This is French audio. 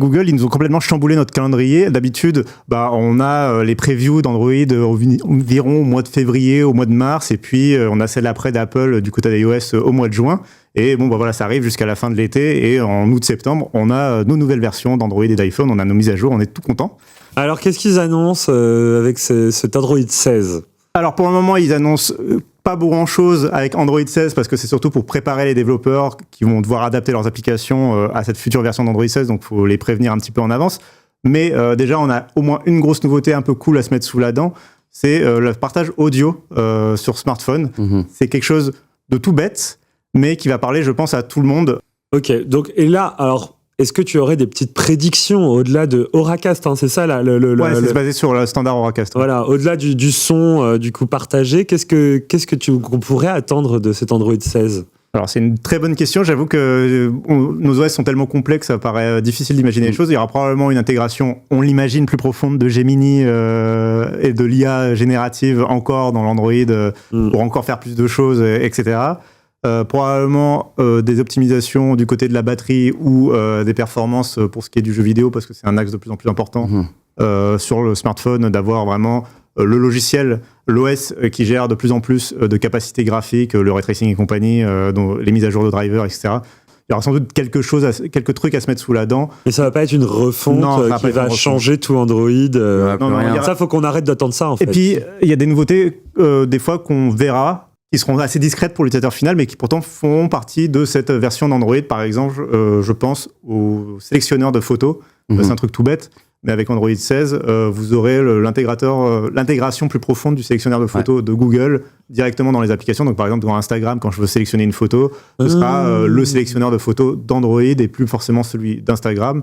Google, ils nous ont complètement chamboulé notre calendrier. D'habitude, on a les previews d'Android environ au mois de février, au mois de mars, et puis on a celle après d'Apple du côté d'iOS au mois de juin. Et ça arrive jusqu'à la fin de l'été, et en août-septembre, on a nos nouvelles versions d'Android et d'iPhone, on a nos mises à jour, on est tout content. Alors, qu'est-ce qu'ils annoncent avec cet Android 16 ? Alors, pour le moment, ils annoncent pas grand-chose avec Android 16, parce que c'est surtout pour préparer les développeurs qui vont devoir adapter leurs applications à cette future version d'Android 16, donc il faut les prévenir un petit peu en avance. Mais déjà, on a au moins une grosse nouveauté un peu cool à se mettre sous la dent, c'est le partage audio sur smartphone. C'est quelque chose de tout bête, mais qui va parler, je pense, à tout le monde. Ok, donc, et là, alors... Est-ce que tu aurais des petites prédictions au-delà de Auracast, hein, c'est ça c'est basé sur le standard Auracast. Ouais. Voilà, au-delà du son du coup partagé, qu'est-ce que qu'on pourrait attendre de cet Android 16 ? Alors c'est une très bonne question, j'avoue que nos OS sont tellement complexes, ça paraît difficile d'imaginer les choses. Il y aura probablement une intégration, on l'imagine, plus profonde de Gemini et de l'IA générative encore dans l'Android pour encore faire plus de choses, etc. Probablement des optimisations du côté de la batterie ou des performances pour ce qui est du jeu vidéo, parce que c'est un axe de plus en plus important sur le smartphone, d'avoir vraiment le logiciel, l'OS qui gère de plus en plus de capacités graphiques, le ray tracing et compagnie, les mises à jour de drivers, etc. Il y aura sans doute quelques trucs à se mettre sous la dent. Mais ça va pas être une refonte qui va changer tout Android. Ça, faut qu'on arrête d'attendre ça, en fait. Et puis, il y a des nouveautés, des fois, qu'on verra, qui seront assez discrètes pour l'utilisateur final, mais qui pourtant font partie de cette version d'Android. Par exemple, je pense au sélectionneur de photos. C'est un truc tout bête, mais avec Android 16, vous aurez l'intégration plus profonde du sélectionneur de photos de Google directement dans les applications. Donc par exemple, dans Instagram, quand je veux sélectionner une photo, ce sera le sélectionneur de photos d'Android et plus forcément celui d'Instagram.